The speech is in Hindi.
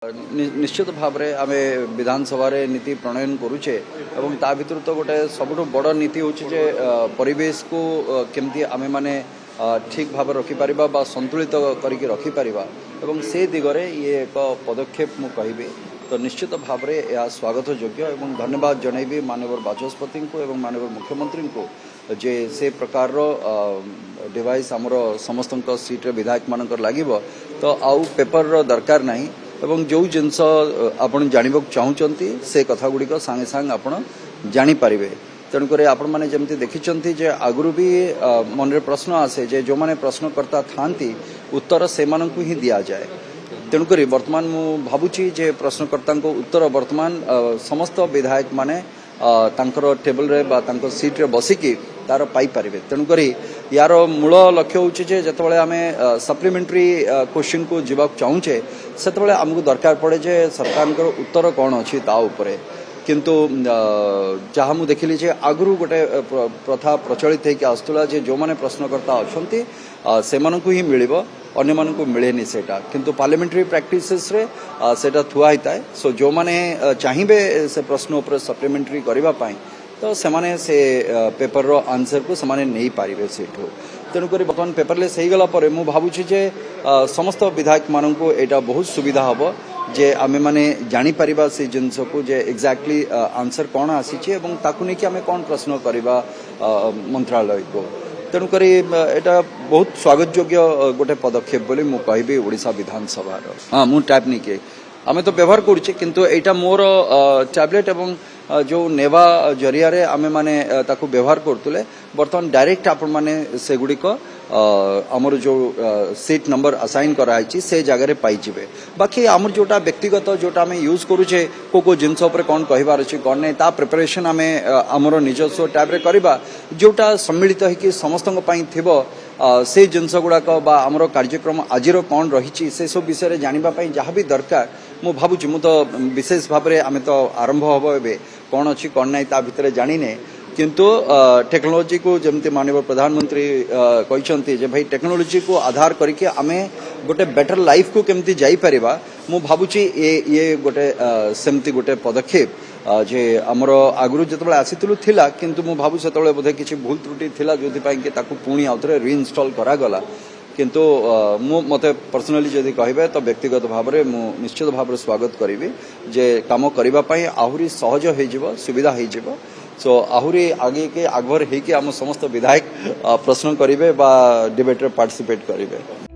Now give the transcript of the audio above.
निश्चित भाव में आम विधानसभा नीति प्रणयन करुचे एवं ता भितर तो गोटे सबुठ बड़ नीति हूँ जे परिवेश को केमती आमे माने ठीक भाव रखिपर बा संतुलित करके रखिपर एवं से दिगरे ये एक पदक्षेप मु कहबी तो निश्चित भाव में यह स्वागत योग्य एवं धन्यवाद जनइबी माननीय बाचस्पति को एवं माननीय मुख्यमंत्री को जे से प्रकार डिवाइस आमर समस्त सीट्रे विधायक मान लगे तो आउ पेपर दरकार नहीं एवं जो जिनस आपण जानवा चाहूँगी से कथा गुड़िक सांगे सांग आपण जानीपर तेणुक आपण मैंने जमी देखी जे आगुरी भी मन प्रश्न आसे जे जो मैंने प्रश्नकर्ता था उत्तर से ही दि जाए तेणुक बर्तमान मु भावुची जे प्रश्नकर्ता को उत्तर बर्तमान समस्त विधायक माने तांकर टेबल रे बा तांकर सीट रे बसिकी तार पाई परिबे तेणुक यार मूल लक्ष्य होची जे जतबेले आमे सप्लीमेंटरी क्वेश्चन को जीवाक चाहूचे सेतबेले हमकु दरकार पड़े जे सरकार उत्तर कौन अच्छी ता उपरे किंतु जहाँ मुझे देखिली जे आगुरी गोटे प्रथा प्रचलित होकर आसुला जे जो माने प्रश्नकर्ता अच्छी से ही मिलिबो अन्य मानक मिलेनी सेटा किंतु पार्लियामेंट्री प्रैक्टिसेस रे सेटा थुआ होता है सो जो माने चाहिए से प्रश्न उपर सप्लीमेंटरी करबा पाई तो सेमाने से पेपर रो आंसर को सेमाने नहीं पारिबे सेठो तेणुक बर्तमान पेपरलेस हो गला पर मु भावुची जे समस्त विधायक मानन को एटा बहुत सुविधा हबो जे आमे माने जानी परिबा से जिनस को जे एक्जाक्टली आंसर कौन आसी एवं ताकू नहीं कि आमे कौन प्रश्न करबा मंत्रालय को तेणुक एटा बहुत स्वागत योग्य गोटे पदक्षेप बोली मु कहबी ओडिशा विधानसभा हाँ मु टैब नहीं किए आमे तो व्यवहार करुचे किंतु एटा मोर टैबलेट एवं जो नेवा जरिया रे आमे माने ताकू व्यवहार करतुले बर्तमान डायरेक्ट आपण माने से गुडिक आमर जो सीट नंबर असाइन कराई से जगह पाई जिवे बाकी आमर जोटा व्यक्तिगत जोटा आमे यूज करूचे को जिनस उपर कौन कहबार अछि कौन नहीं ता प्रिपरेशन आमे आमर निजस्व टैब रे करबा जोटा सम्मिलित होइकि समस्तक पई थिबो से जिनस गुड़ाक आमर कार्यक्रम आज कौन रही से सब विषय जानिबा पई जहाँ भी दरकार मु भावुची मु तो विशेष भाव में आमे तो आरंभ हबो एबे कौन अच्छी कौन नहीं ता भितर जानिने किंतु टेक्नोलोजी को जमती माननीय प्रधानमंत्री कहते जे भाई टेक्नोलोजी को आधार करके आमे गोटे बेटर लाइफ को केमती जाई परिबा मु भावुची ये गोटे सेमती गोटे पदक्षेप जे हमर आगुरु जतबे आसीतलु थिला किंतु मु भाबु सेतबे बोधे किछि भूल त्रुटि थिला जोथि पई के ताकू पुणी आउथरे रीइंस्टॉल करा गला किंतु मु मते पर्सनली जदि कहबे तो व्यक्तिगत भाव में मु निश्चित भाव स्वागत करी जे काम करबा पई आहुरी सहज हो जिवो सुविधा हो जिवो सो आहुरी आगे के आगभर होके आम समस्त विधायक प्रश्न करेंगे डिबेट रे पार्टिसिपेट करेंगे।